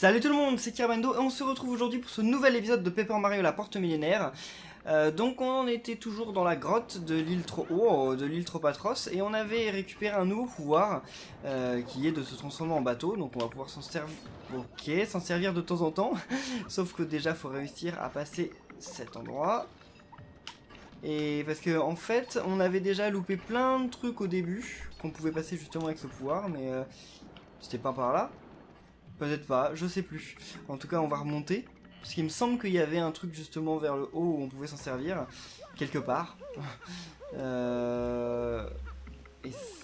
Salut tout le monde, c'est Kirmando et on se retrouve aujourd'hui pour ce nouvel épisode de Paper Mario la porte millénaire. Donc on était toujours dans la grotte de l'île de l'île Tropatros, et on avait récupéré un nouveau pouvoir qui est de se transformer en bateau. Donc on va pouvoir s'en servir, s'en servir de temps en temps. Sauf que déjà faut réussir à passer cet endroit. Et parce que en fait on avait déjà loupé plein de trucs au début qu'on pouvait passer justement avec ce pouvoir, mais c'était pas par là. Peut-être pas, je sais plus. En tout cas, on va remonter. Parce qu'il me semble qu'il y avait un truc justement vers le haut où on pouvait s'en servir. Quelque part. Et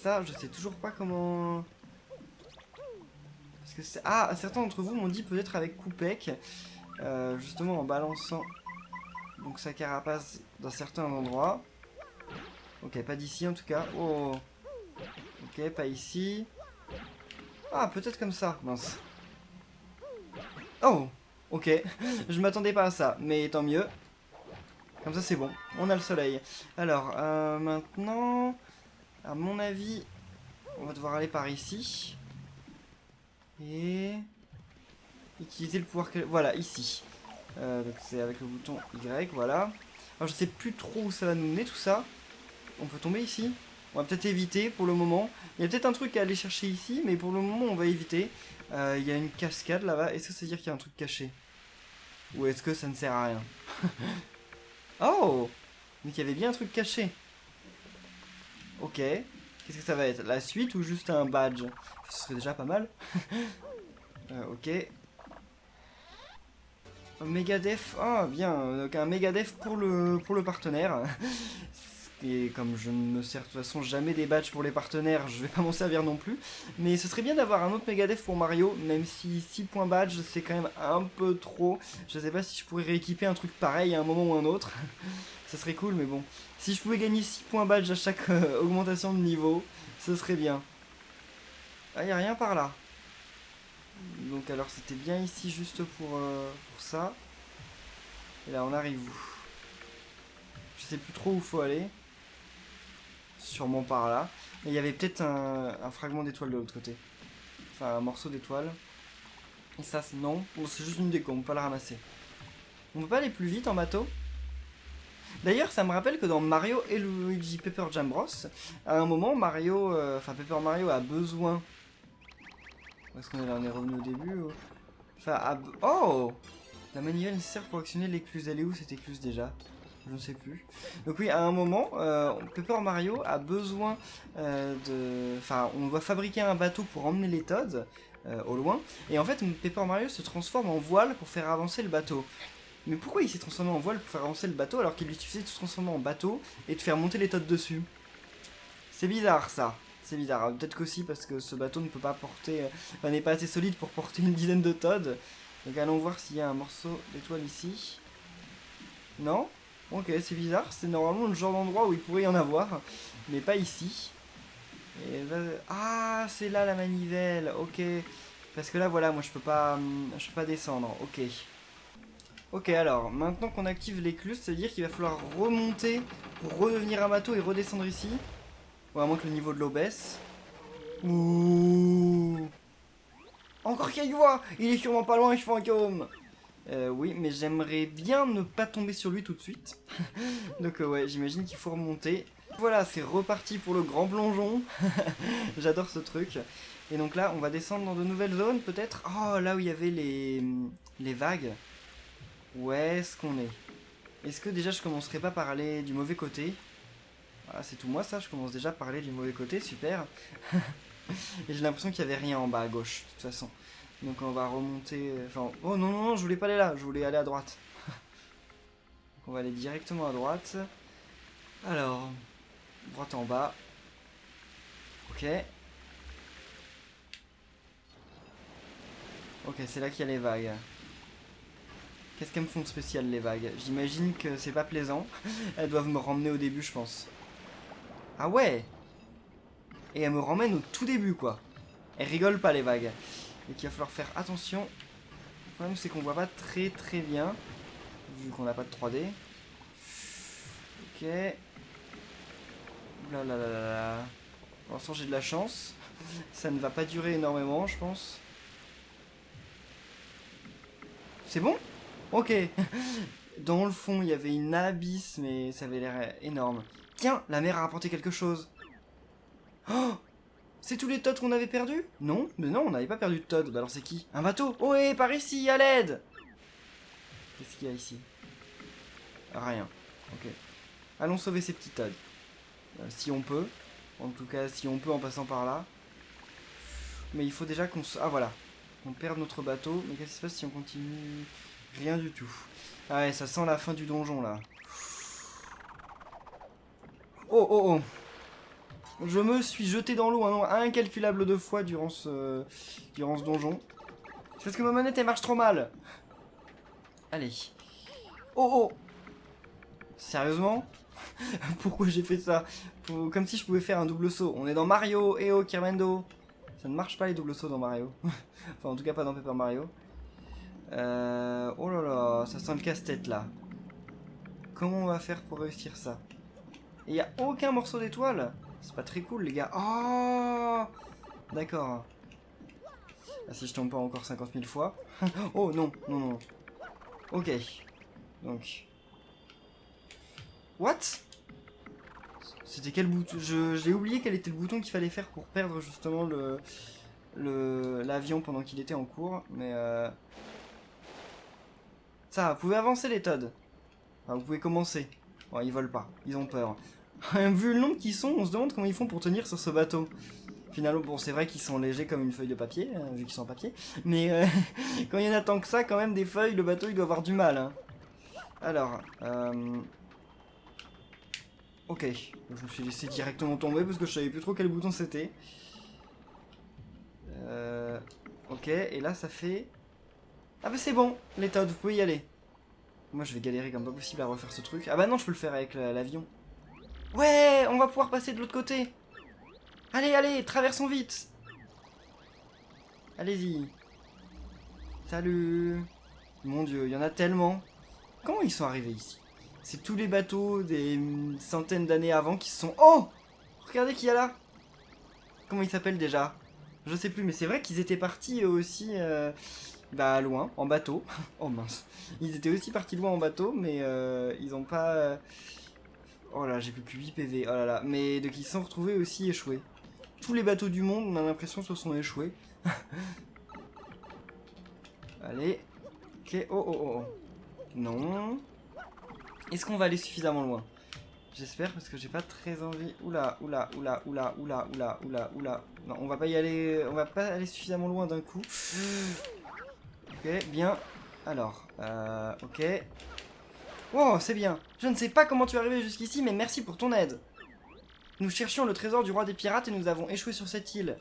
ça, je sais toujours pas comment... Parce que c'est... Ah, certains d'entre vous m'ont dit peut-être avec Koupek. Justement en balançant donc sa carapace dans certains endroits. Ok, pas d'ici en tout cas. Oh. Ok, pas ici. Ah, peut-être comme ça. Mince. Oh, ok, je m'attendais pas à ça, mais tant mieux. Comme ça c'est bon, on a le soleil. Alors, maintenant, à mon avis, on va devoir aller par ici. Et... utiliser le pouvoir... Voilà, ici. Donc c'est avec le bouton Y, voilà. Alors je sais plus trop où ça va nous mener tout ça. On peut tomber ici. On va peut-être éviter pour le moment. Il y a peut-être un truc à aller chercher ici, mais pour le moment on va éviter. Il y a une cascade là-bas. Est-ce que ça veut dire qu'il y a un truc caché? Ou est-ce que ça ne sert à rien? Oh! Donc il y avait bien un truc caché. Ok. Qu'est-ce que ça va être? La suite ou juste un badge? Ce serait déjà pas mal. Ok. Un Megadef. Ah, bien. Donc un Megadef pour le partenaire. Et comme je ne me sers de toute façon jamais des badges pour les partenaires, je vais pas m'en servir non plus. Mais ce serait bien d'avoir un autre Megadef pour Mario, même si 6 points badge c'est quand même un peu trop. Je sais pas si je pourrais rééquiper un truc pareil à un moment ou un autre. Ça serait cool, mais bon. Si je pouvais gagner 6 points badge à chaque augmentation de niveau, ce serait bien. Ah, y a rien par là. Donc alors c'était bien ici juste pour ça. Et là on arrive où? Je sais plus trop où faut aller. Sûrement par là. Mais il y avait peut-être un fragment d'étoile de l'autre côté. Enfin un morceau d'étoile. Et ça non, bon, c'est juste une déco, on peut pas la ramasser. On peut pas aller plus vite en bateau? D'ailleurs, ça me rappelle que dans Mario et Luigi Paper Jam Bros, à un moment, Paper Mario a besoin... Où est-ce qu'on est là? On est revenu au début ou... Oh! La manivelle sert pour actionner l'écluse. Elle est où cette écluse déjà? Je ne sais plus. Donc oui, à un moment, Paper Mario a besoin de... Enfin, on doit fabriquer un bateau pour emmener les Toads au loin. Et en fait, Paper Mario se transforme en voile pour faire avancer le bateau. Mais pourquoi il s'est transformé en voile pour faire avancer le bateau alors qu'il lui suffisait de se transformer en bateau et de faire monter les Toads dessus? C'est bizarre ça. C'est bizarre. Peut-être qu'aussi parce que ce bateau ne peut pas porter... Enfin, n'est pas assez solide pour porter une dizaine de Toads. Donc allons voir s'il y a un morceau d'étoile ici. Non? Ok, c'est bizarre. C'est normalement le genre d'endroit où il pourrait y en avoir. Mais pas ici. Et là... Ah, c'est là la manivelle. Ok. Parce que là, voilà, moi je peux pas descendre. Ok. Ok, alors, maintenant qu'on active l'écluse, ça veut dire qu'il va falloir remonter pour redevenir un bateau et redescendre ici. Ou à moins que le niveau de l'eau baisse. Ouh. Encore qu'il y voit. Il est sûrement pas loin, je fantôme. Oui, mais j'aimerais bien ne pas tomber sur lui tout de suite. Donc ouais, j'imagine qu'il faut remonter. Voilà, c'est reparti pour le grand plongeon. J'adore ce truc. Et donc là, on va descendre dans de nouvelles zones, peut-être. Oh, là où il y avait les vagues. Où est-ce qu'on est? Est-ce que déjà je commencerai pas par aller du mauvais côté? Ah, c'est tout moi ça, je commence déjà par aller du mauvais côté, super. Et j'ai l'impression qu'il y avait rien en bas à gauche, de toute façon. Donc on va remonter... Enfin, oh non, non, non, je voulais pas aller là, je voulais aller à droite. Donc on va aller directement à droite. Alors, droite en bas. Ok. Ok, c'est là qu'il y a les vagues. Qu'est-ce qu'elles me font de spécial les vagues? J'imagine que c'est pas plaisant. Elles doivent me ramener au début, je pense. Ah ouais! Et elles me ramènent au tout début, quoi. Elles rigolent pas, les vagues. Et qu'il va falloir faire attention. Le problème, c'est qu'on voit pas très très bien. Vu qu'on n'a pas de 3D. Ok. Là là là là là. Pour l'instant, j'ai de la chance. Ça ne va pas durer énormément, je pense. C'est bon? Ok. Dans le fond, il y avait une abysse, mais ça avait l'air énorme. Tiens, la mer a rapporté quelque chose. Oh! C'est tous les Toads qu'on avait perdus? Non, mais non, on n'avait pas perdu de Toad. Bah alors c'est qui? Un bateau? Oh, hé, par ici, à l'aide! Qu'est-ce qu'il y a ici? Rien. Ok. Allons sauver ces petits Toads. Si on peut. En tout cas, si on peut en passant par là. Mais il faut déjà qu'on... Ah, voilà. Qu'on perde notre bateau. Mais qu'est-ce qui se passe si on continue? Rien du tout. Ah ouais, ça sent la fin du donjon, là. Oh, oh, oh. Je me suis jeté dans l'eau un nombre incalculable de fois durant ce donjon. C'est parce que ma manette, elle marche trop mal. Allez. Oh, oh. Sérieusement? Pourquoi j'ai fait ça? Comme si je pouvais faire un double saut. On est dans Mario. Eh oh, Kirmendo. Ça ne marche pas les doubles sauts dans Mario. Enfin, en tout cas, pas dans Paper Mario. Oh là là, ça sent le casse-tête, là. Comment on va faire pour réussir ça? Et il n'y a aucun morceau d'étoile. C'est pas très cool, les gars. Oh, d'accord. Ah, si je tombe pas encore 50 000 fois. Oh non, non, non. Ok. Donc. What? C'était quel bouton? J'ai oublié quel était le bouton qu'il fallait faire pour perdre justement l'avion pendant qu'il était en cours. Mais ça, vous pouvez avancer les Toads. Enfin, vous pouvez commencer. Bon, ils volent pas, ils ont peur. Vu le nombre qu'ils sont, on se demande comment ils font pour tenir sur ce bateau. Finalement, bon, c'est vrai qu'ils sont légers comme une feuille de papier, vu qu'ils sont en papier. Mais quand il y en a tant que ça, quand même, des feuilles, le bateau, il doit avoir du mal. Hein. Alors, ok. Je me suis laissé directement tomber parce que je savais plus trop quel bouton c'était. Ok, et là, ça fait... Ah bah c'est bon, les Toads, vous pouvez y aller. Moi, je vais galérer comme pas possible à refaire ce truc. Ah bah non, je peux le faire avec l'avion. Ouais, on va pouvoir passer de l'autre côté. Allez, allez, traversons vite. Allez-y. Salut. Mon dieu, il y en a tellement. Comment ils sont arrivés ici? C'est tous les bateaux des centaines d'années avant qui se sont... Oh! Regardez qui y a là. Comment ils s'appellent déjà? Je sais plus, mais c'est vrai qu'ils étaient partis aussi... bah, loin, en bateau. Oh mince. Ils étaient aussi partis loin en bateau, mais ils ont pas... Oh là, j'ai plus que 8 PV, oh là là. Mais de qui se sont retrouvés aussi échoués. Tous les bateaux du monde, on a l'impression, se sont échoués. Allez. Ok, oh oh oh. Non. Est-ce qu'on va aller suffisamment loin? J'espère, parce que j'ai pas très envie. Oula, oula, oula, oula, oula, oula, oula, oula. Non, on va pas y aller. On va pas aller suffisamment loin d'un coup. Ok, bien. Alors, ok. Wow, c'est bien. Je ne sais pas comment tu es arrivé jusqu'ici, mais merci pour ton aide. Nous cherchions le trésor du roi des pirates et nous avons échoué sur cette île.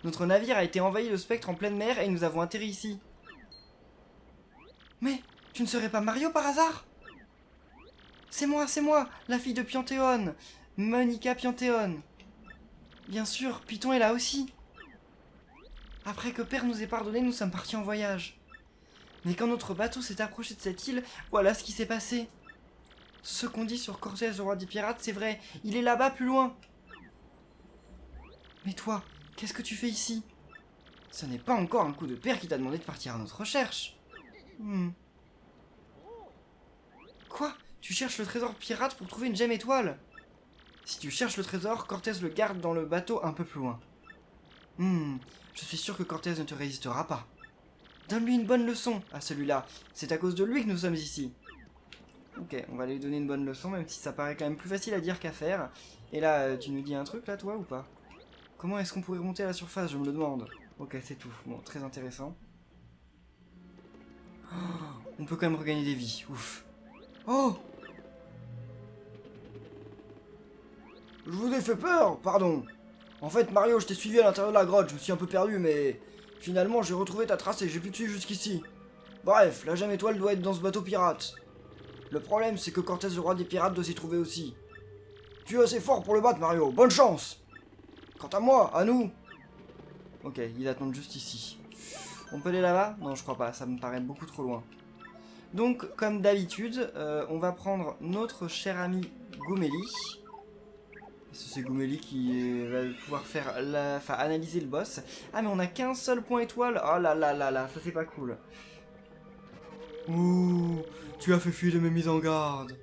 Notre navire a été envahi de spectres en pleine mer et nous avons atterri ici. Mais, tu ne serais pas Mario par hasard? C'est moi, la fille de Pianthéon, Monica Pianthéon. Bien sûr, Python est là aussi. Après que Père nous ait pardonné, nous sommes partis en voyage. Mais quand notre bateau s'est approché de cette île, voilà ce qui s'est passé. Ce qu'on dit sur Cortez, le roi des pirates, c'est vrai, il est là-bas plus loin. Mais toi, qu'est-ce que tu fais ici? Ce n'est pas encore un coup de père qui t'a demandé de partir à notre recherche. Quoi? Tu cherches le trésor pirate pour trouver une gemme étoile? Si tu cherches le trésor, Cortez le garde dans le bateau un peu plus loin. Je suis sûr que Cortez ne te résistera pas. Donne-lui une bonne leçon à celui-là. C'est à cause de lui que nous sommes ici. Ok, on va lui donner une bonne leçon, même si ça paraît quand même plus facile à dire qu'à faire. Et là, tu nous dis un truc là, toi, ou pas? Comment est-ce qu'on pourrait remonter à la surface, je me le demande. Ok, c'est tout. Bon, très intéressant. Oh, on peut quand même regagner des vies. Ouf. Oh! Je vous ai fait peur, pardon. En fait, Mario, je t'ai suivi à l'intérieur de la grotte, je me suis un peu perdu, mais... Finalement, j'ai retrouvé ta trace et j'ai pu te suivre jusqu'ici. Bref, la gemme étoile doit être dans ce bateau pirate. Le problème, c'est que Cortez, le roi des pirates, doit s'y trouver aussi. Tu es assez fort pour le battre, Mario, bonne chance! Quant à moi, à nous... Ok, ils attendent juste ici. On peut aller là-bas? Non, je crois pas, ça me paraît beaucoup trop loin. Donc, comme d'habitude, on va prendre notre cher ami Gouméli. C'est Gouméli qui va pouvoir faire analyser le boss. Ah, mais on a qu'un seul point étoile. Oh là là là là, ça c'est pas cool. Ouh, tu as fait fi de mes mises en garde.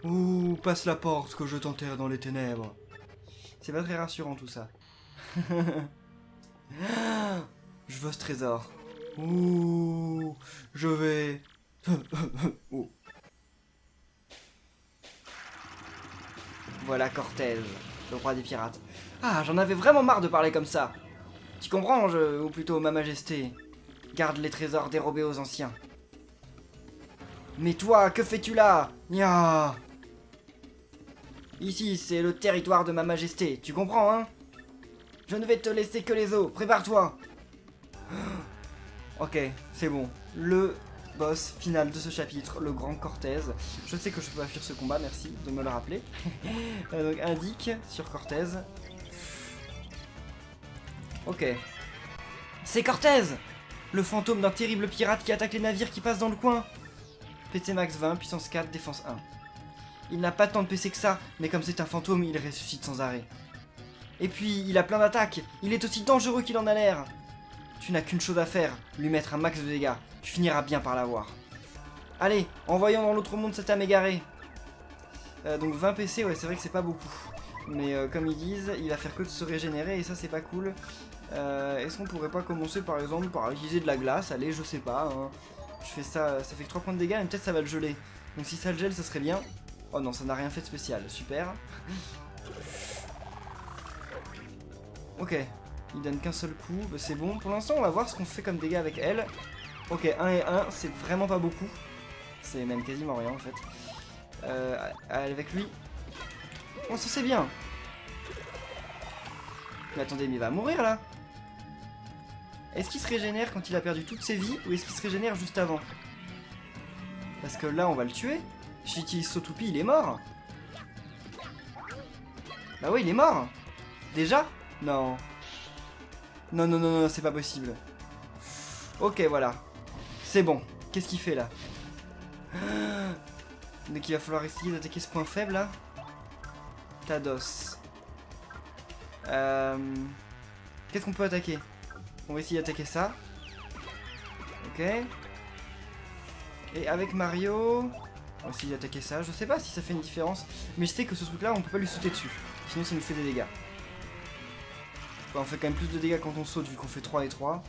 Ouh, passe la porte que je t'enterre dans les ténèbres. C'est pas très rassurant tout ça. Je veux ce trésor. Ouh, je vais... Oh. Voilà Cortez, le roi des pirates. Ah, j'en avais vraiment marre de parler comme ça. Tu comprends, ou plutôt ma majesté, garde les trésors dérobés aux anciens. Mais toi, que fais-tu là? Nya. Ici, c'est le territoire de ma majesté, tu comprends, hein? Je ne vais te laisser que les os, prépare-toi. Ok, c'est bon. Le boss final de ce chapitre, le grand Cortez. Je sais que je peux pas fuir ce combat, merci de me le rappeler. Donc indique sur Cortez. Ok. C'est Cortez! Le fantôme d'un terrible pirate qui attaque les navires qui passent dans le coin. PC max 20, puissance 4, défense 1. Il n'a pas tant de PC que ça, mais comme c'est un fantôme, il ressuscite sans arrêt. Et puis, il a plein d'attaques, il est aussi dangereux qu'il en a l'air. Tu n'as qu'une chose à faire, lui mettre un max de dégâts. Tu finiras bien par l'avoir. Allez, envoyons dans l'autre monde cette âme égarée. Donc 20 PC, ouais, c'est vrai que c'est pas beaucoup. Mais comme ils disent, il va faire que de se régénérer et ça c'est pas cool. Est-ce qu'on pourrait pas commencer par exemple par utiliser de la glace? Allez, je sais pas. Hein. Je fais ça, ça fait que 3 points de dégâts, mais peut-être ça va le geler. Donc si ça le gèle, ça serait bien. Oh non, ça n'a rien fait de spécial, super. Ok, il donne qu'un seul coup, bah, c'est bon. Pour l'instant, on va voir ce qu'on fait comme dégâts avec elle. Ok, 1 et 1, c'est vraiment pas beaucoup. C'est même quasiment rien en fait. Avec lui. Oh, ça c'est bien. Mais attendez, mais il va mourir là. Est-ce qu'il se régénère quand il a perdu toutes ses vies ou est-ce qu'il se régénère juste avant? Parce que là, on va le tuer. Si j'utilise Sotupi, il est mort. Bah oui, il est mort. Déjà? Non. Non, non, non, non, c'est pas possible. Ok, voilà. C'est bon. Qu'est-ce qu'il fait là? Donc il va falloir essayer d'attaquer ce point faible là. Tados. Qu'est-ce qu'on peut attaquer? On va essayer d'attaquer ça. Ok. Et avec Mario, on va essayer d'attaquer ça. Je sais pas si ça fait une différence, mais je sais que ce truc là on peut pas lui sauter dessus. Sinon ça nous fait des dégâts. Bah, on fait quand même plus de dégâts quand on saute vu qu'on fait 3 et 3.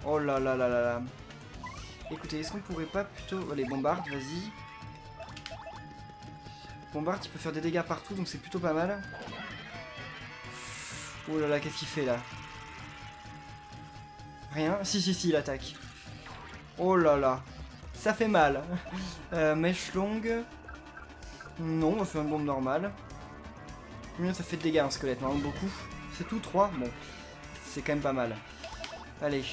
Oh là là là là là. Écoutez, est-ce qu'on pourrait pas plutôt... Allez, bombarde, vas-y. Bombarde, il peut faire des dégâts partout, donc c'est plutôt pas mal. Oh là là, qu'est-ce qu'il fait là? Rien? Si, si, si, il attaque. Oh là là. Ça fait mal. Mèche longue. Non, on fait une bombe normale. Combien ça fait de dégâts un squelette? Non, beaucoup. C'est tout, 3. Bon, c'est quand même pas mal. Allez,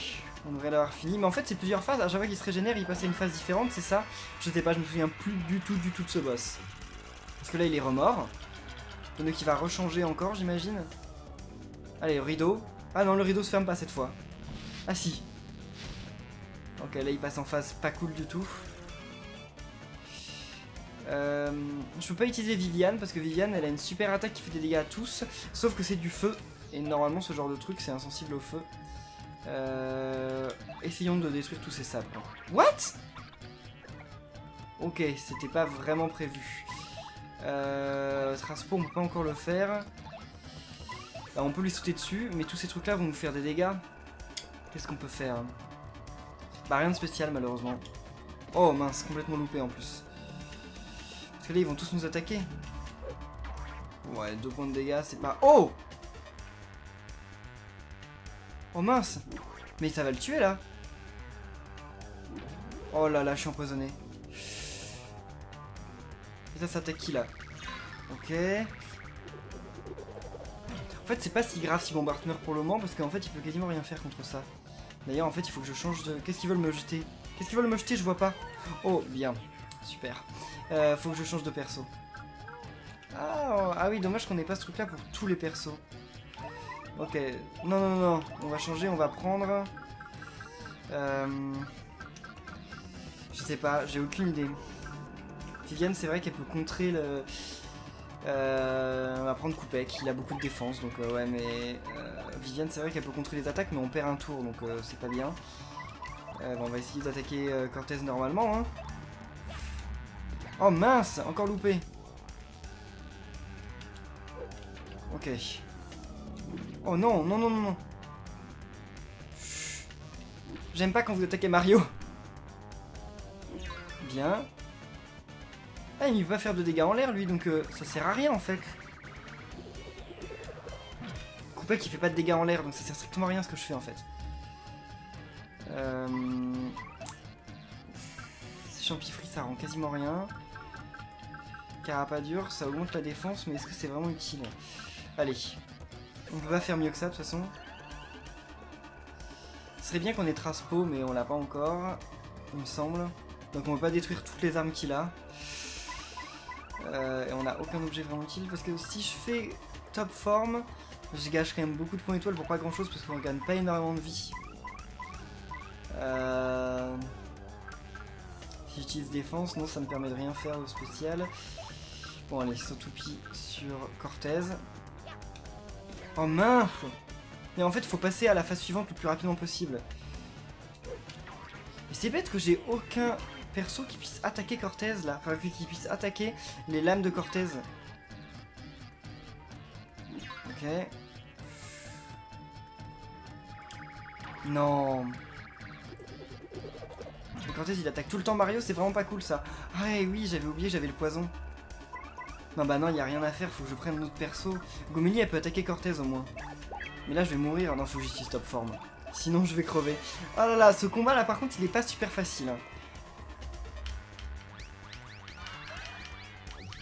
on devrait l'avoir fini. Mais en fait, c'est plusieurs phases. À chaque fois qu'il se régénère, il passe à une phase différente, c'est ça? Je sais pas, je me souviens plus du tout de ce boss. Parce que là, il est remords. Donc il va rechanger encore, j'imagine. Allez, rideau. Ah non, le rideau se ferme pas cette fois. Ah si. Ok, là, il passe en phase pas cool du tout. Je peux pas utiliser Viviane parce que Viviane elle a une super attaque qui fait des dégâts à tous, sauf que c'est du feu et normalement ce genre de truc c'est insensible au feu. Essayons de détruire tous ces sables. What? Ok, c'était pas vraiment prévu. Strasbourg on peut pas encore le faire. Alors, on peut lui sauter dessus, mais tous ces trucs là vont nous faire des dégâts. Qu'est-ce qu'on peut faire? Bah rien de spécial malheureusement. Oh mince, complètement loupé en plus. Parce que là, ils vont tous nous attaquer. Ouais, 2 points de dégâts, c'est pas... Oh! Oh mince! Mais ça va le tuer, là. Oh là là, je suis empoisonné. Et ça attaque qui, là? Ok. En fait, c'est pas si grave si Bombard meurt pour le moment, parce qu'en fait, il peut quasiment rien faire contre ça. D'ailleurs, en fait, il faut que je change de... Qu'est-ce qu'ils veulent me jeter? Qu'est-ce qu'ils veulent me jeter? Je vois pas. Oh, bien. Super. Faut que je change de perso. Ah oui, dommage qu'on ait pas ce truc là pour tous les persos. Ok, non, non, non, on va changer, on va prendre... Je sais pas, j'ai aucune idée. Viviane, c'est vrai qu'elle peut contrer le... on va prendre Koupek, il a beaucoup de défense, donc ouais, mais... Viviane, c'est vrai qu'elle peut contrer les attaques, mais on perd un tour, donc c'est pas bien. Bon, on va essayer d'attaquer Cortez normalement. Hein. Oh mince, encore loupé. Ok. Oh non, non, non, non, non. J'aime pas quand vous attaquez Mario. Bien. Ah, il ne peut pas faire de dégâts en l'air lui, donc ça sert à rien en fait. Coupé qui fait pas de dégâts en l'air, donc ça sert strictement à rien ce que je fais en fait. Champifri ça rend quasiment rien. Carapadur ça augmente la défense, mais est-ce que c'est vraiment utile? Allez. On peut pas faire mieux que ça de toute façon. Ce serait bien qu'on ait Traspo, mais on l'a pas encore, il me semble. Donc on peut pas détruire toutes les armes qu'il a. Et on a aucun objet vraiment utile, parce que si je fais top form, je gâche quand même beaucoup de points étoiles pour pas grand chose, parce qu'on gagne pas énormément de vie. Si j'utilise défense, non, ça me permet de rien faire de spécial. Bon, allez, Sotupi sur Cortez. Oh mince! Mais en fait, faut passer à la phase suivante le plus rapidement possible. Et c'est bête que j'ai aucun perso qui puisse attaquer Cortez là. Enfin, qui puisse attaquer les lames de Cortez. Ok. Non. Le Cortez il attaque tout le temps Mario, c'est vraiment pas cool ça. Ah oui, j'avais oublié, j'avais le poison. Non bah non, il y a rien à faire, faut que je prenne un autre perso. Gomélie elle peut attaquer Cortez au moins. Mais là je vais mourir, non faut que j'utilise top form. Sinon je vais crever. Oh là là, ce combat là par contre il est pas super facile. Hein.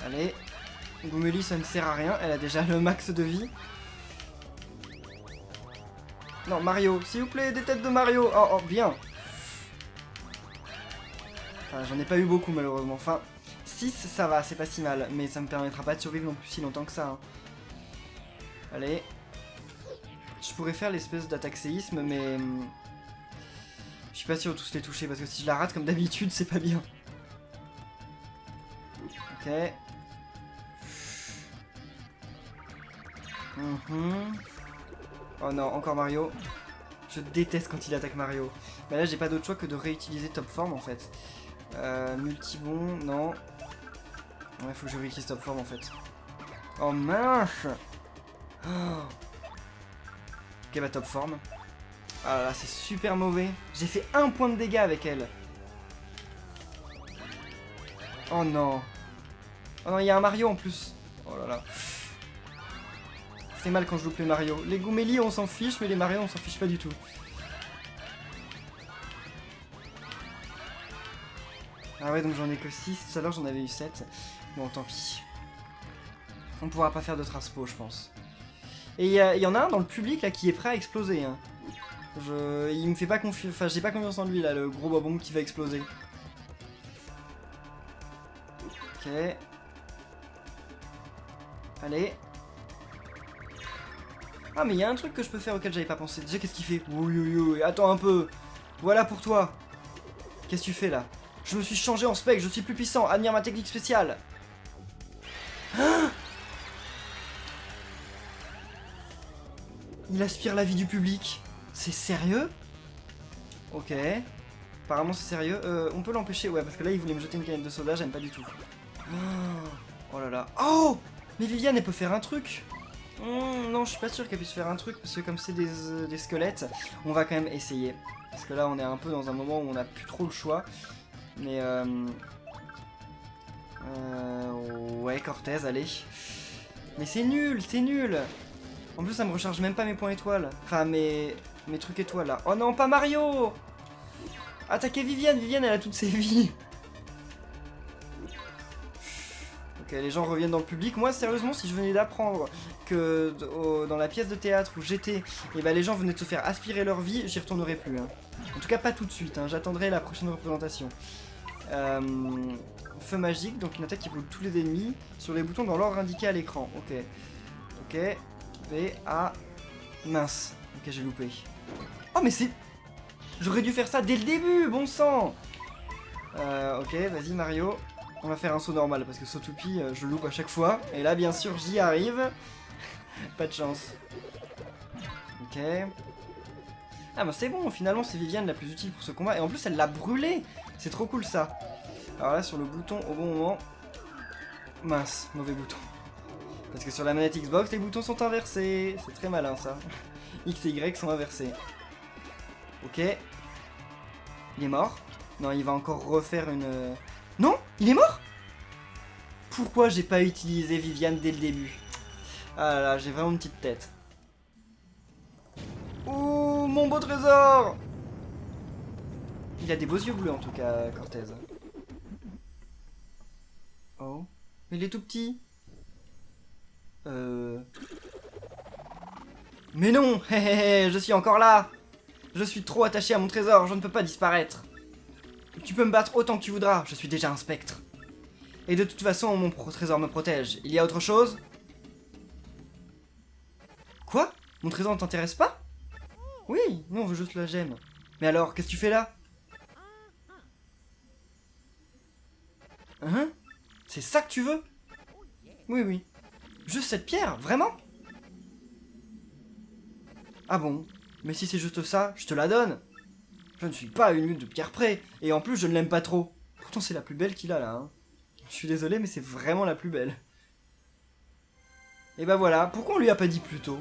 Allez. Gomélie ça ne sert à rien, elle a déjà le max de vie. Non Mario, s'il vous plaît, des têtes de Mario. Oh, oh bien. Enfin j'en ai pas eu beaucoup malheureusement. Enfin 6 ça va, c'est pas si mal. Mais ça me permettra pas de survivre non plus si longtemps que ça. Hein. Allez. Je pourrais faire l'espèce d'attaque séisme, mais je suis pas sûr de tous les toucher parce que si je la rate comme d'habitude, c'est pas bien. Ok. Oh non, encore Mario. Je déteste quand il attaque Mario. Mais là, j'ai pas d'autre choix que de réutiliser top form en fait. Multibon, non. Ouais, faut que je réutilise top form en fait. Oh mince! Oh. Ok, bah top form. Ah là, c'est super mauvais. J'ai fait 1 point de dégâts avec elle. Oh non. Oh non, il y a un Mario en plus. Oh là là. C'est mal quand je loupe les Mario. Les Gomélie, on s'en fiche, mais les Mario, on s'en fiche pas du tout. Ah ouais, donc j'en ai que 6. Tout à l'heure, j'en avais eu 7. Bon, tant pis. On pourra pas faire de Traspo, je pense. Et il y en a un dans le public là qui est prêt à exploser. Hein. Il me fait pas confiance. Enfin, j'ai pas confiance en lui là, le gros bobon qui va exploser. Ok. Allez. Ah, mais il y a un truc que je peux faire auquel j'avais pas pensé. Déjà, qu'est-ce qu'il fait? Oui, oui, oui, attends un peu. Voilà pour toi. Qu'est-ce que tu fais là? Je me suis changé en spec, je suis plus puissant. Admire ma technique spéciale. Ah, il aspire la vie du public. C'est sérieux? Ok. Apparemment c'est sérieux. On peut l'empêcher, ouais, parce que là il voulait me jeter une canette de soda, j'aime pas du tout. Oh là là. Oh! Mais Viviane, elle peut faire un truc. Non, je suis pas sûr qu'elle puisse faire un truc, parce que comme c'est des squelettes, on va quand même essayer. Parce que là on est un peu dans un moment où on a plus trop le choix. Mais ouais, Cortez, allez. Mais c'est nul, c'est nul. En plus, ça me recharge même pas mes points étoiles. Enfin, mes trucs étoiles, là. Oh non, pas Mario! Attaquez Viviane, Viviane, elle a toutes ses vies. Ok, les gens reviennent dans le public. Moi, sérieusement, si je venais d'apprendre que dans la pièce de théâtre où j'étais, et ben, les gens venaient de se faire aspirer leur vie, j'y retournerai plus. Hein. En tout cas, pas tout de suite. Hein. J'attendrai la prochaine représentation. Feu magique, donc une attaque qui brûle tous les ennemis sur les boutons dans l'ordre indiqué à l'écran. Ok. Ok. B, A. Mince. Ok, j'ai loupé. Oh, mais c'est... J'aurais dû faire ça dès le début, bon sang. Ok, vas-y Mario. On va faire un saut normal parce que Sotupi, je loupe à chaque fois. Et là, bien sûr, j'y arrive. Pas de chance. Ok. Ah bah c'est bon, finalement c'est Viviane la plus utile pour ce combat. Et en plus elle l'a brûlé. C'est trop cool ça. Alors là sur le bouton au bon moment. Mince, mauvais bouton. Parce que sur la manette Xbox les boutons sont inversés. C'est très malin ça. X et Y sont inversés. Ok. Il est mort. Non, il va encore refaire une... Non, il est mort. Pourquoi j'ai pas utilisé Viviane dès le début? Ah là là, j'ai vraiment une petite tête. Oh, mon beau trésor! Il a des beaux yeux bleus en tout cas, Cortez. Oh. Mais il est tout petit. Mais non! Hé hé hé, je suis encore là! Je suis trop attaché à mon trésor, je ne peux pas disparaître. Tu peux me battre autant que tu voudras, je suis déjà un spectre. Et de toute façon, mon trésor me protège. Il y a autre chose? Quoi? Mon trésor ne t'intéresse pas? Oui, nous on veut juste la gemme. Mais alors, qu'est-ce que tu fais là? Hein? C'est ça que tu veux? Oui, oui. Juste cette pierre, vraiment? Ah bon? Mais si c'est juste ça, je te la donne. Je ne suis pas à une lutte de pierre près, et en plus je ne l'aime pas trop. Pourtant c'est la plus belle qu'il a là, hein. Je suis désolé, mais c'est vraiment la plus belle. Et bah voilà, pourquoi on lui a pas dit plus tôt?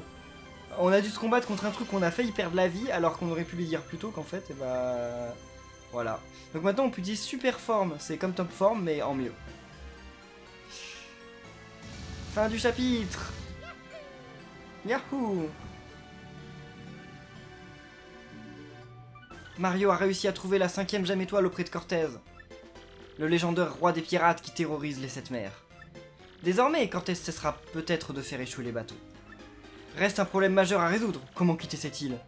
On a dû se combattre contre un truc qu'on a failli perdre la vie, alors qu'on aurait pu lui dire plus tôt qu'en fait, et bah... Voilà. Donc maintenant on peut dire super forme, c'est comme top forme, mais en mieux. Fin du chapitre. Yahoo! Mario a réussi à trouver la 5ème gemme étoile auprès de Cortez, le légendaire roi des pirates qui terrorise les 7 mers. Désormais, Cortez cessera peut-être de faire échouer les bateaux. Reste un problème majeur à résoudre, comment quitter cette île?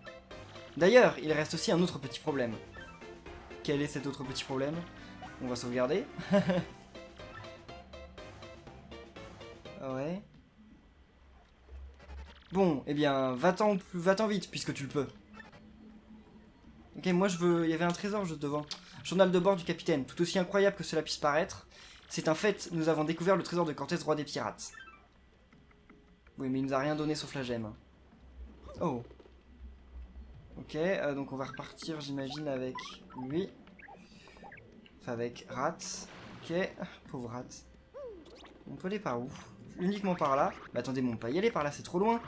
D'ailleurs, il reste aussi un autre petit problème. Quel est cet autre petit problème? On va sauvegarder. Ouais. Bon, eh bien, va-t'en vite, puisque tu le peux. Ok, moi je veux... Il y avait un trésor juste devant. Journal de bord du capitaine. Tout aussi incroyable que cela puisse paraître, c'est un fait, nous avons découvert le trésor de Cortez, roi des pirates. Oui, mais il nous a rien donné sauf la gemme. Oh. Ok, donc on va repartir, j'imagine, avec lui. Enfin, avec Rat. Ok, pauvre Rat. On peut aller par où? Uniquement par là. Mais attendez, mais on peut pas y aller par là, c'est trop loin.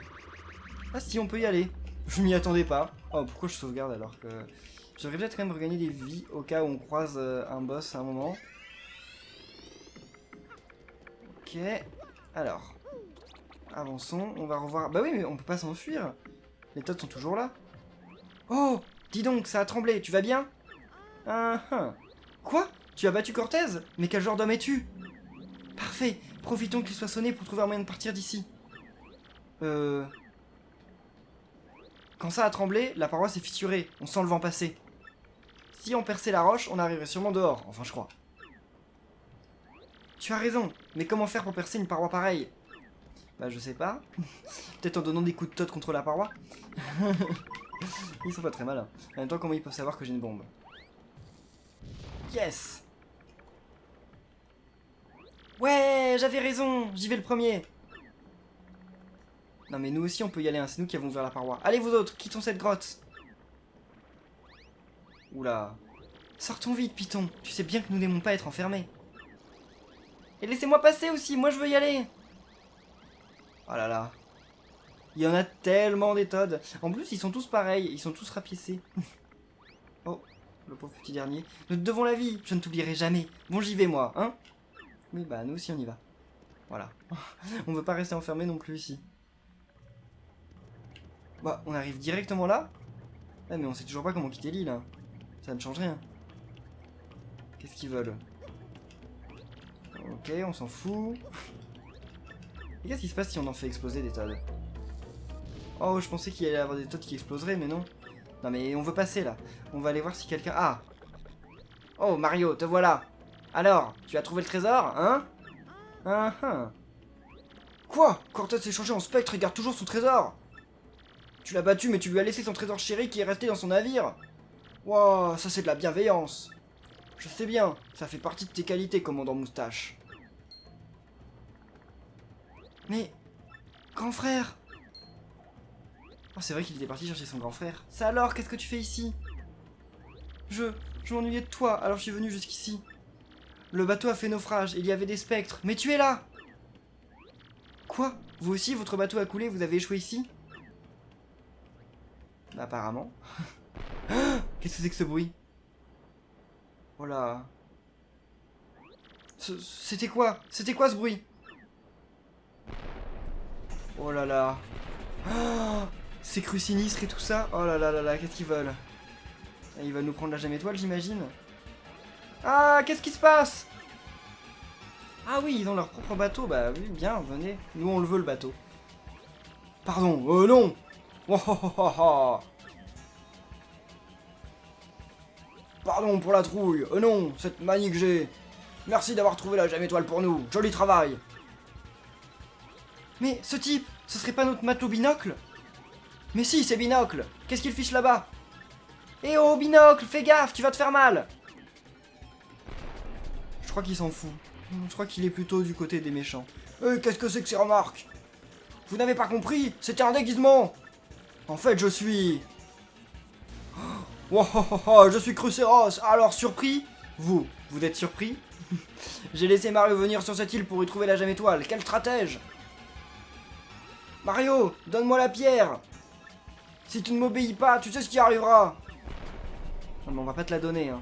Ah si, on peut y aller. Je m'y attendais pas. Oh, pourquoi je sauvegarde alors que... Je devrais peut-être quand même regagner des vies au cas où on croise un boss à un moment. Ok. Alors. Avançons, on va revoir... Bah oui, mais on peut pas s'enfuir. Les Toads sont toujours là. Oh, dis donc, ça a tremblé, tu vas bien? Quoi? Tu as battu Cortez? Mais quel genre d'homme es-tu? Parfait, profitons qu'il soit sonné pour trouver un moyen de partir d'ici. Quand ça a tremblé, la paroi s'est fissurée, on sent le vent passer. Si on perçait la roche, on arriverait sûrement dehors, enfin je crois. Tu as raison, mais comment faire pour percer une paroi pareille? Bah je sais pas. Peut-être en donnant des coups de tote contre la paroi. Ils sont pas très malins. En même temps, comment ils peuvent savoir que j'ai une bombe? Yes! Ouais, j'avais raison, j'y vais le premier. Non mais nous aussi on peut y aller, hein. C'est nous qui avons ouvert la paroi. Allez vous autres, quittons cette grotte. Oula. Sortons vite, Python. Tu sais bien que nous n'aimons pas être enfermés. Et laissez-moi passer aussi, moi je veux y aller. Oh là là. Il y en a tellement des Toads. En plus, ils sont tous pareils, ils sont tous rapiécés. Oh, le pauvre petit dernier. Nous te devons la vie, je ne t'oublierai jamais. Bon, j'y vais moi, hein? Oui, bah nous aussi on y va. Voilà. On veut pas rester enfermé non plus ici. Bah, on arrive directement là? Ah, mais on sait toujours pas comment quitter l'île, hein. Ça ne change rien. Qu'est-ce qu'ils veulent? Ok, on s'en fout. Et qu'est-ce qui se passe si on en fait exploser des Toads? Oh, je pensais qu'il allait y avoir des Toads qui exploseraient, mais non. Non, mais on veut passer, là. On va aller voir si quelqu'un... Ah! Oh, Mario, te voilà! Alors, tu as trouvé le trésor, hein? Quoi? Cortez s'est changé en spectre et garde toujours son trésor! Tu l'as battu, mais tu lui as laissé son trésor chéri qui est resté dans son navire? Wow, ça c'est de la bienveillance! Je sais bien, ça fait partie de tes qualités, commandant Moustache. Mais... Grand frère! Oh, c'est vrai qu'il était parti chercher son grand frère. Ça alors, qu'est-ce que tu fais ici? Je m'ennuyais de toi, alors je suis venu jusqu'ici. Le bateau a fait naufrage, il y avait des spectres, mais tu es là! Quoi? Vous aussi, votre bateau a coulé, vous avez échoué ici? Bah, apparemment. Qu'est-ce que c'est que ce bruit? Oh là. C'était quoi? C'était quoi ce bruit? Oh là là. Oh, ces crues sinistres et tout ça. Oh là là là là, qu'est-ce qu'ils veulent? Ils veulent nous prendre la gemme étoile, j'imagine. Ah, qu'est-ce qui se passe? Ah oui, ils ont leur propre bateau. Bah oui, bien, venez. Nous, on le veut, le bateau. Pardon, non. Oh, oh, oh, oh, oh. Pardon pour la trouille. Non, cette manie que j'ai. Merci d'avoir trouvé la gemme étoile pour nous. Joli travail. Mais ce type, ce serait pas notre matelot Binocle? Mais si, c'est Binocle. Qu'est-ce qu'il fiche là-bas? Eh oh, Binocle, fais gaffe, tu vas te faire mal. Je crois qu'il s'en fout. Je crois qu'il est plutôt du côté des méchants. Qu'est-ce que c'est que ces remarques? Vous n'avez pas compris? C'était un déguisement. En fait, je suis... Oh, oh, oh, oh, je suis Crucéros. Alors, surpris? Vous êtes surpris? J'ai laissé Mario venir sur cette île pour y trouver la gemme étoile. Quel stratège! Mario, donne-moi la pierre. Si tu ne m'obéis pas, tu sais ce qui arrivera. Non mais on va pas te la donner, hein.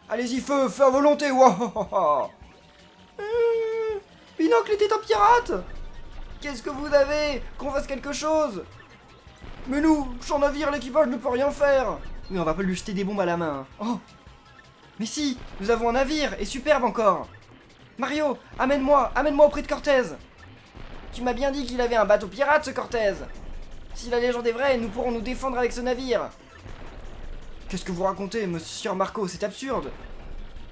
Allez-y, feu à volonté. Wow. Binocle était un pirate. Qu'est-ce que vous avez? Qu'on fasse quelque chose? Mais nous, sans navire, l'équipage ne peut rien faire. Oui, on va pas lui jeter des bombes à la main. Oh. Mais si, nous avons un navire, et superbe encore. Mario, amène-moi auprès de Cortez. Tu m'as bien dit qu'il avait un bateau pirate, ce Cortez. Si la légende est vraie, nous pourrons nous défendre avec ce navire. Qu'est-ce que vous racontez, monsieur Marco? C'est absurde.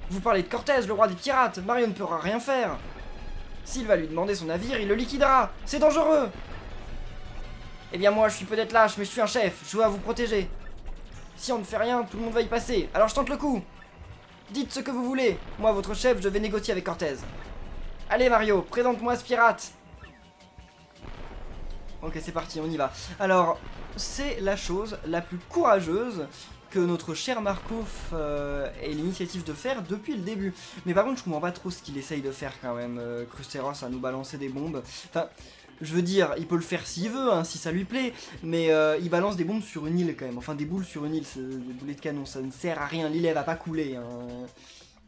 Vous parlez de Cortez, le roi des pirates. Mario ne pourra rien faire. S'il va lui demander son navire, il le liquidera. C'est dangereux. Eh bien moi, je suis peut-être lâche, mais je suis un chef. Je dois vous protéger. Si on ne fait rien, tout le monde va y passer. Alors je tente le coup. Dites ce que vous voulez. Moi, votre chef, je vais négocier avec Cortez. Allez Mario, présente-moi ce pirate. Ok, c'est parti, on y va. Alors, c'est la chose la plus courageuse que notre cher Marco ait l'initiative de faire depuis le début. Mais par contre, je comprends pas trop ce qu'il essaye de faire quand même, Crucéros, à nous balancer des bombes. Enfin, je veux dire, il peut le faire s'il veut, hein, si ça lui plaît, mais il balance des bombes sur une île quand même. Enfin, des boules sur une île, des boulets de canon, ça ne sert à rien, l'île elle va pas couler. Hein.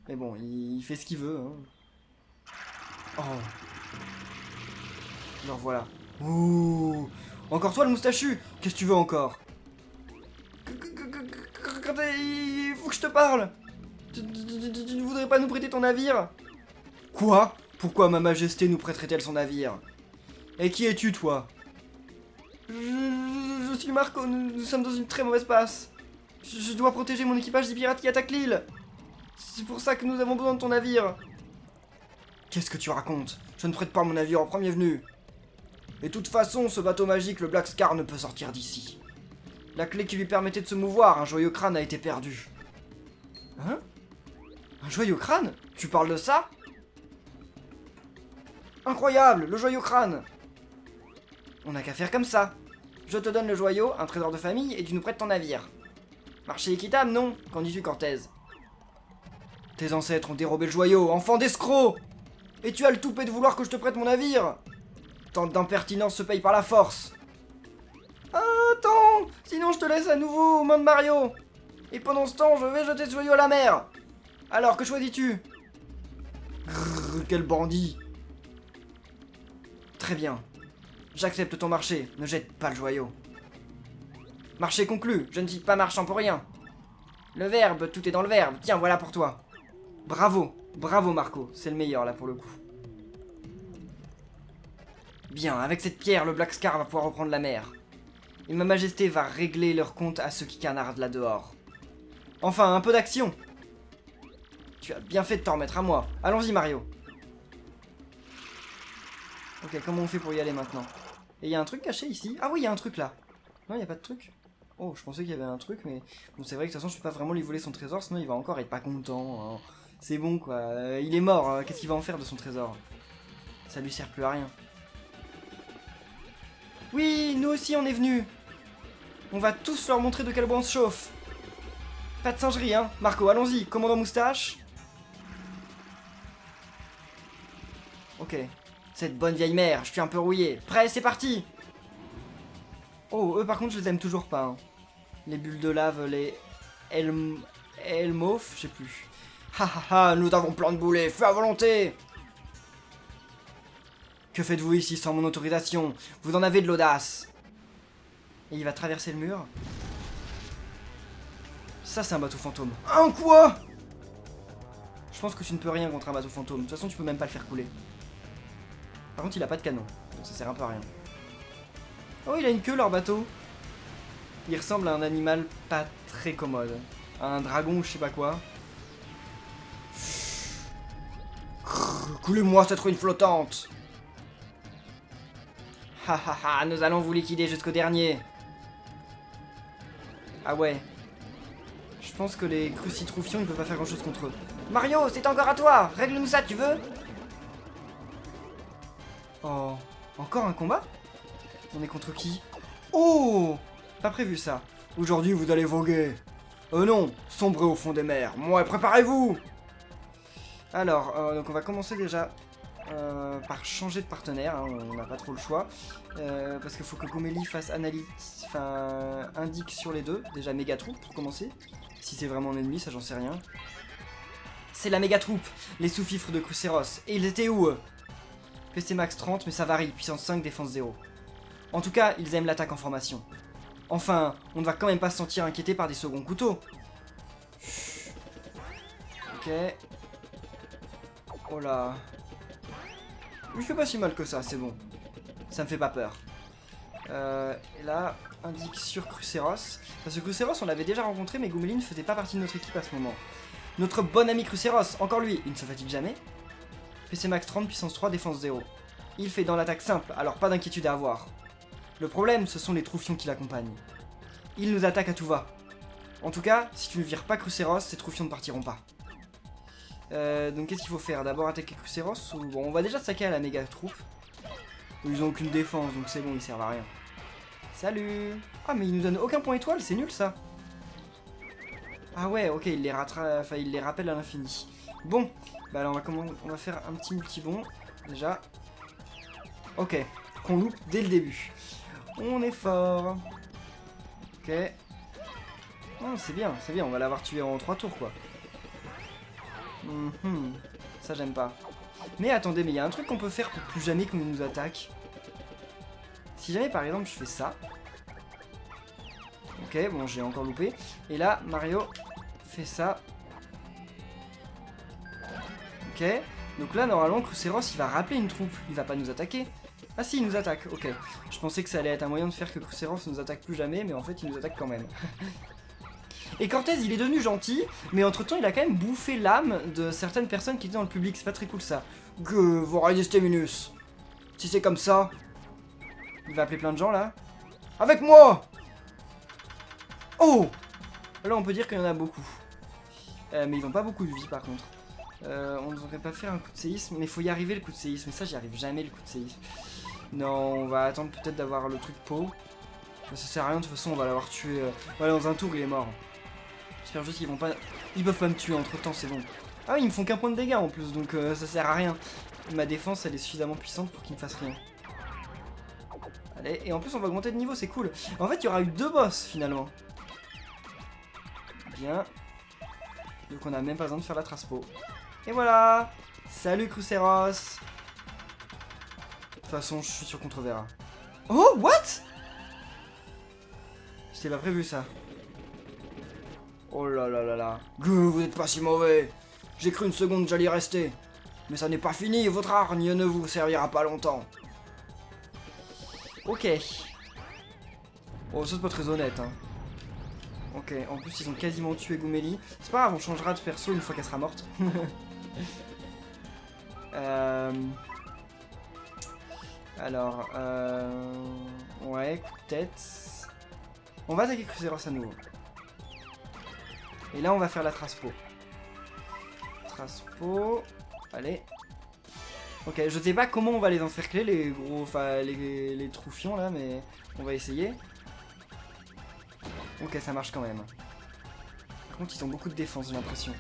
Mais bon, il fait ce qu'il veut. Hein. Oh. Alors voilà. Ouh. Encore toi le moustachu. Qu'est-ce que tu veux encore? Il faut que je te parle. Tu ne voudrais pas nous prêter ton navire? Quoi? Pourquoi ma majesté nous prêterait-elle son navire? Et qui es-tu toi? Je suis Marco, nous sommes dans une très mauvaise passe. Je dois protéger mon équipage des pirates qui attaquent l'île. C'est pour ça que nous avons besoin de ton navire. Qu'est-ce que tu racontes? Je ne prête pas mon navire au premier venu. Et de toute façon, ce bateau magique, le Black Scar, ne peut sortir d'ici. La clé qui lui permettait de se mouvoir, un joyau crâne, a été perdue. Hein? Un joyau crâne? Tu parles de ça? Incroyable, le joyau crâne! On n'a qu'à faire comme ça. Je te donne le joyau, un trésor de famille, et tu nous prêtes ton navire. Marché équitable, non? Qu'en dis-tu, Cortez? Tes ancêtres ont dérobé le joyau, enfant d'escroc! Et tu as le toupet de vouloir que je te prête mon navire? Tant d'impertinence se paye par la force. Attends, sinon je te laisse à nouveau aux mains de Mario. Et pendant ce temps, je vais jeter ce joyau à la mer. Alors, que choisis-tu? Quel bandit. Très bien. J'accepte ton marché, ne jette pas le joyau. Marché conclu, je ne cite pas marchand pour rien. Le verbe, tout est dans le verbe, tiens, voilà pour toi. Bravo, bravo Marco, c'est le meilleur là pour le coup. Bien, avec cette pierre, le Black Scar va pouvoir reprendre la mer. Et ma majesté va régler leur compte à ceux qui canardent là dehors. Enfin, un peu d'action. Tu as bien fait de t'en remettre à moi. Allons-y Mario. Ok, comment on fait pour y aller maintenant? Et il y a un truc caché ici? Ah oui, il y a un truc là. Non, il n'y a pas de truc. Oh, je pensais qu'il y avait un truc, mais... Bon, c'est vrai que de toute façon, je peux pas vraiment lui voler son trésor, sinon il va encore être pas content. Hein. C'est bon, quoi. Il est mort, hein. Qu'est-ce qu'il va en faire de son trésor? Ça lui sert plus à rien. Oui, nous aussi on est venus. On va tous leur montrer de quel bois on se chauffe. Pas de singerie, hein. Marco, allons-y, commandant moustache. Ok. Cette bonne vieille mère, je suis un peu rouillé. Prêt, c'est parti. Oh, eux par contre, je les aime toujours pas. Hein. Les bulles de lave, les Elmoph, je sais plus. Ha ha ha, nous avons plein de boulets, feu à volonté. Que faites-vous ici sans mon autorisation? Vous en avez de l'audace. Et il va traverser le mur. Ça, c'est un bateau fantôme. Un quoi? Je pense que tu ne peux rien contre un bateau fantôme. De toute façon, tu peux même pas le faire couler. Par contre, il a pas de canon. Donc ça sert un peu à rien. Oh, il a une queue, leur bateau. Il ressemble à un animal pas très commode. Un dragon ou je sais pas quoi. Coulez-moi cette ruine flottante. Ha ha ha, nous allons vous liquider jusqu'au dernier. Ah ouais. Je pense que les crucitroufions, ils peuvent pas faire grand chose contre eux. Mario, c'est encore à toi. Règle-nous ça, tu veux? Oh, encore un combat? On est contre qui? Oh, pas prévu ça. Aujourd'hui, vous allez voguer. Non, sombrez au fond des mers. Moi, préparez-vous. Alors, donc on va commencer déjà par changer de partenaire. Hein, on n'a pas trop le choix. Parce qu'il faut que Gomélie fasse analyse, enfin, indique sur les deux. Déjà, méga troupe pour commencer. Si c'est vraiment un ennemi, ça j'en sais rien. C'est la méga troupe, les sous-fifres de Cruceros. Et ils étaient où eux? PC max 30, mais ça varie. Puissance 5, défense 0. En tout cas, ils aiment l'attaque en formation. Enfin, on ne va quand même pas se sentir inquiété par des seconds couteaux. Ok. Oh là. Il fait pas si mal que ça, c'est bon. Ça me fait pas peur. Et là, indique sur Cruceros. Parce que Cruceros, on l'avait déjà rencontré, mais Gomeline ne faisait pas partie de notre équipe à ce moment. Notre bon ami Cruceros, encore lui, il ne se fatigue jamais. PC max 30, puissance 3, défense 0. Il fait dans l'attaque simple, alors pas d'inquiétude à avoir. Le problème, ce sont les troufions qui l'accompagnent. Ils nous attaquent à tout va. En tout cas, si tu ne vires pas Cruceros, ces troufions ne partiront pas. Donc qu'est-ce qu'il faut faire? D'abord attaquer Cruceros ou... Bon, on va déjà s'attaquer à la méga troupe. Ils ont aucune défense, donc c'est bon, ils servent à rien. Salut! Ah, mais ils nous donnent aucun point étoile, c'est nul ça! Ah ouais, ok, il les rappelle à l'infini. Bon, bah alors on va faire un petit multibond, déjà. Ok, qu'on loupe dès le début. On est fort. Ok. Oh, c'est bien, on va l'avoir tué en 3 tours, quoi. Ça, j'aime pas. Mais attendez, mais il y a un truc qu'on peut faire pour plus jamais qu'on nous attaque. Si jamais, par exemple, je fais ça. Ok, bon, j'ai encore loupé. Et là, Mario fait ça. Ok. Donc là, normalement, Cruceros, il va rappeler une troupe. Il va pas nous attaquer. Ah si, il nous attaque, ok. Je pensais que ça allait être un moyen de faire que Cruceros nous attaque plus jamais, mais en fait, il nous attaque quand même. Et Cortez, il est devenu gentil, mais entre-temps, il a quand même bouffé l'âme de certaines personnes qui étaient dans le public. C'est pas très cool, ça. Que vous résistez, Minus. Si c'est comme ça... Il va appeler plein de gens, là. Avec moi! Oh! Là, on peut dire qu'il y en a beaucoup. Mais ils n'ont pas beaucoup de vie, par contre. On ne devrait pas faire un coup de séisme, mais il faut y arriver, le coup de séisme. Mais ça, j'y arrive jamais, le coup de séisme. Non, on va attendre peut-être d'avoir le truc pot. Ça sert à rien, de toute façon, on va l'avoir tué. Voilà, dans un tour, il est mort. J'espère juste qu'ils vont pas... Ils peuvent pas me tuer entre-temps, c'est bon. Ah oui, ils me font qu'un point de dégâts, en plus, donc ça sert à rien. Ma défense, elle est suffisamment puissante pour qu'ils me fassent rien. Allez, et en plus, on va augmenter de niveau, c'est cool. En fait, il y aura eu 2 boss, finalement. Bien. Donc on a même pas besoin de faire la traspo. Et voilà. Salut Cruceros. De toute façon, je suis sûr qu'on te reverra. Oh, what? C'était pas prévu ça. Oh là là là là. Vous êtes pas si mauvais. J'ai cru une seconde que j'allais y rester. Mais ça n'est pas fini, votre hargne ne vous servira pas longtemps. Ok. Oh, ça c'est pas très honnête, hein. Ok, en plus ils ont quasiment tué Gomélie. C'est pas grave, on changera de perso une fois qu'elle sera morte. Alors, ouais, coup de tête. On va attaquer Cruceros à nouveau. Et là on va faire la traspo. Traspo. Allez. Ok, je sais pas comment on va les encercler, les gros, enfin les troufions là, mais on va essayer. Ok, ça marche quand même. Par contre, ils ont beaucoup de défense, j'ai l'impression.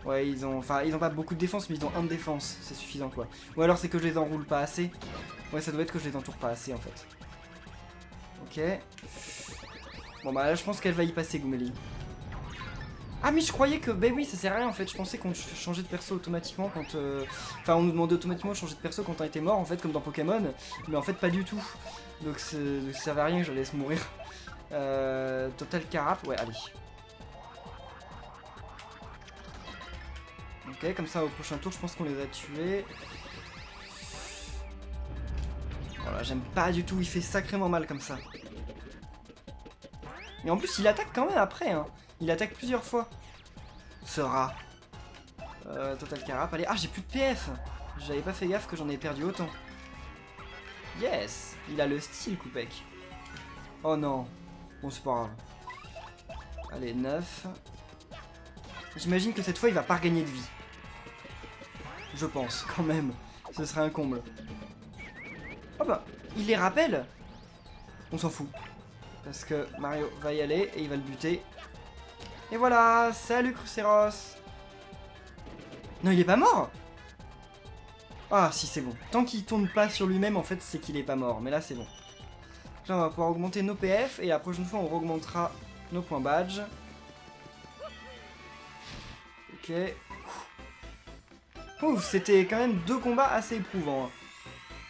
Ouais, ils ont pas beaucoup de défense, mais ils ont 1 de défense, c'est suffisant quoi. Ou alors c'est que je les enroule pas assez. Ouais, ça doit être que je les entoure pas assez en fait. Ok. Bon bah là, je pense qu'elle va y passer, Goumélie. Ah mais je croyais que, bah oui, ça sert à rien en fait, je pensais qu'on changeait de perso automatiquement quand... Enfin, on nous demandait automatiquement de changer de perso quand on était mort en fait, comme dans Pokémon, mais en fait pas du tout. Donc ça servait à rien que je la laisse mourir. Total Carap, ouais, allez. Ok, comme ça au prochain tour, je pense qu'on les a tués. Voilà, j'aime pas du tout, il fait sacrément mal comme ça. Et en plus, il attaque quand même après, hein. Il attaque plusieurs fois. Ce rat. Total Carap, allez. Ah, j'ai plus de PF. J'avais pas fait gaffe que j'en ai perdu autant. Yes. Il a le style, Koupek. Oh non. Bon, c'est pas grave. Allez, 9. J'imagine que cette fois, il va pas regagner de vie. Je pense, quand même. Ce serait un comble. Oh bah, il les rappelle. On s'en fout. Parce que Mario va y aller et il va le buter. Et voilà, salut Cruceros. Non, il est pas mort. Ah si, c'est bon. Tant qu'il tourne pas sur lui-même, en fait, c'est qu'il est pas mort. Mais là, c'est bon. Là, on va pouvoir augmenter nos PF. Et la prochaine fois, on augmentera nos points badge. Ok. Ouf, c'était quand même 2 combats assez éprouvants. Hein.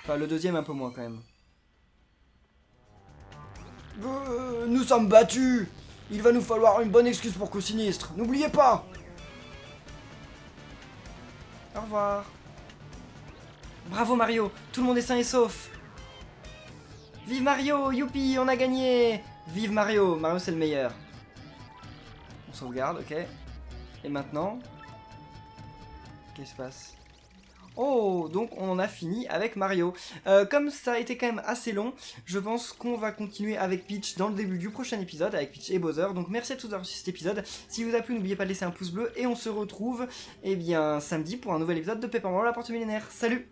Enfin, le deuxième un peu moins quand même. Nous sommes battus. Il va nous falloir une bonne excuse pour Coup Sinistre. N'oubliez pas. Au revoir. Bravo Mario, tout le monde est sain et sauf. Vive Mario, youpi, on a gagné. Vive Mario, Mario c'est le meilleur. On sauvegarde, ok. Et maintenant, qu'est-ce qui se passe? Oh, donc on en a fini avec Mario. Comme ça a été quand même assez long, je pense qu'on va continuer avec Peach dans le début du prochain épisode, avec Peach et Bowser. Donc merci à tous d'avoir suivi cet épisode. Si vous a plu, n'oubliez pas de laisser un pouce bleu et on se retrouve, eh bien, samedi pour un nouvel épisode de Paper Mario la porte millénaire. Salut!